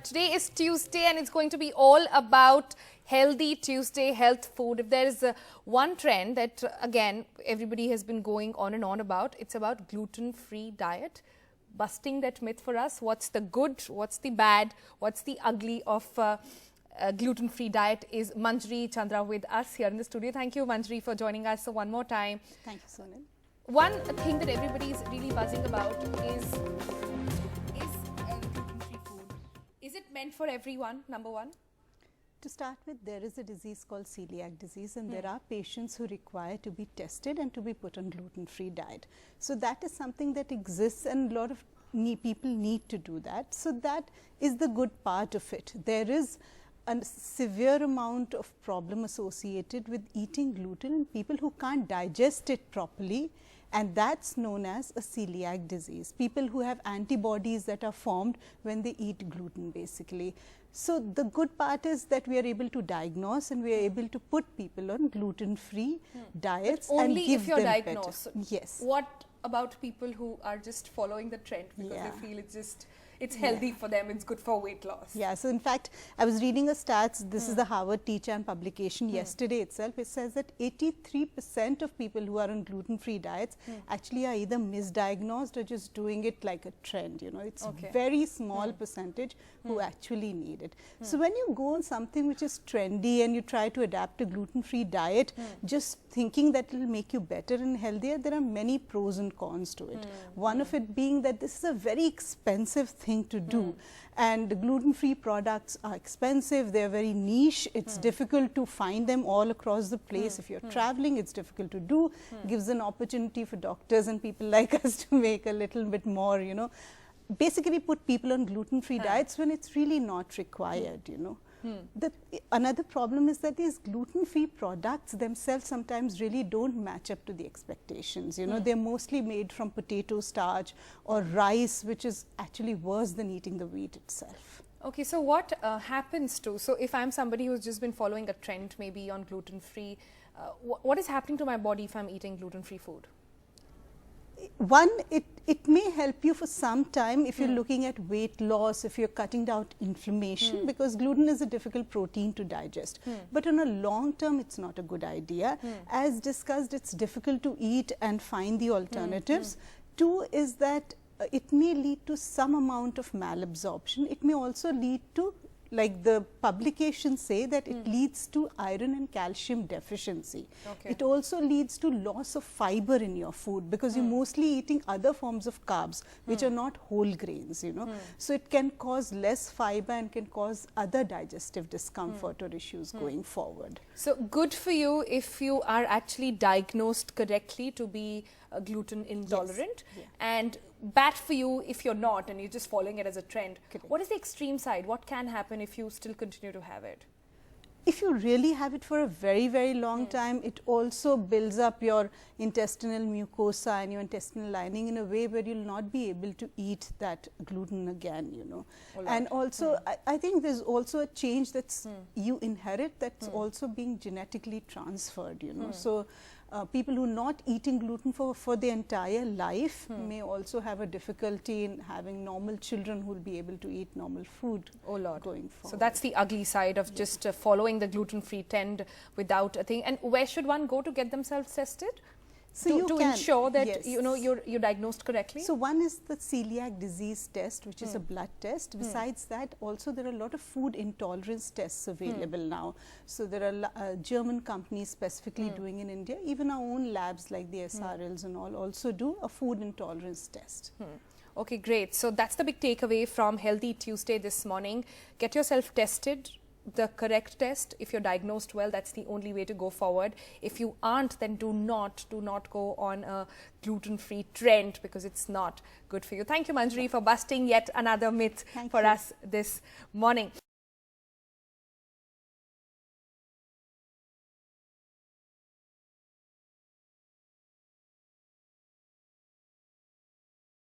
Today is Tuesday and it's going to be all about Healthy Tuesday, health food. If there is one trend that, again, everybody has been going on and on about, it's about gluten-free diet. Busting that myth for us. What's the good, what's the bad, what's the ugly of gluten-free diet is Manjari Chandra with us here in the studio. Thank you, Manjari, for joining us one more time. Thank you, Sonal. One thing that everybody is really buzzing about is gluten-free food. Is it meant for everyone, number one? To start with, there is a disease called celiac disease, and there are patients who require to be tested and to be put on gluten-free diet. So that is something that exists, and a lot of people need to do that. So that is the good part of it. There is a severe amount of problem associated with eating gluten in people who can't digest it properly, and that's known as a celiac disease. People who have antibodies that are formed when they eat gluten, basically. So the good part is that we are able to diagnose and we are able to put people on gluten-free diets and give them better. Only if you're diagnosed. Yes. What about people who are just following the trend because they feel it's healthy for them, it's good for weight loss? Yeah, so in fact, I was reading a stats, this is the Harvard T-Chan publication yesterday itself. It says that 83% of people who are on gluten-free diets actually are either misdiagnosed or just doing it like a trend, you know. It's very small percentage who actually need it. So when you go on something which is trendy and you try to adapt a gluten-free diet, just thinking that it will make you better and healthier, there are many pros and cons to it. One of it being that this is a very expensive thing to do, and gluten-free products are expensive, they are very niche, it's difficult to find them all across the place. If you're traveling, it's difficult to do, gives an opportunity for doctors and people like us to make a little bit more, you know, basically put people on gluten-free diets when it's really not required, you know. Another problem is that these gluten-free products themselves sometimes really don't match up to the expectations. You know, they're mostly made from potato starch or rice, which is actually worse than eating the wheat itself. Okay, so what happens to, so if I'm somebody who's just been following a trend maybe on gluten-free, what is happening to my body if I'm eating gluten-free food? One, it may help you for some time if you're looking at weight loss, if you're cutting down inflammation, because gluten is a difficult protein to digest. But on a long term, it's not a good idea. As discussed, it's difficult to eat and find the alternatives. Two is that it may lead to some amount of malabsorption. It may also lead to, like the publications say, that it leads to iron and calcium deficiency. It also leads to loss of fiber in your food because you're mostly eating other forms of carbs which are not whole grains, you know. So it can cause less fiber and can cause other digestive discomfort or issues going forward. So good for you if you are actually diagnosed correctly to be gluten intolerant, and bad for you if you're not and you're just following it as a trend. What is the extreme side? What can happen if you still continue to have it? If you really have it for a very, very long time, it also builds up your intestinal mucosa and your intestinal lining in a way where you'll not be able to eat that gluten again, you know. And also, I think there's also a change that's you inherit that's also being genetically transferred, you know. So people who are not eating gluten for their entire life may also have a difficulty in having normal children who will be able to eat normal food going forward. So that's the ugly side of just following the gluten-free trend without a thing. And where should one go to get themselves tested? So to ensure that you know you're diagnosed correctly? So one is the celiac disease test, which is a blood test. Besides that, also there are a lot of food intolerance tests available now. So there are German companies specifically doing in India. Even our own labs like the SRLs and all also do a food intolerance test. Okay, great. So that's the big takeaway from Healthy Tuesday this morning. Get yourself tested. The correct test. If you're diagnosed well, that's the only way to go forward. If you aren't, then do not go on a gluten-free trend because it's not good for you. Thank you, Manjari, for busting yet another myth for us this morning.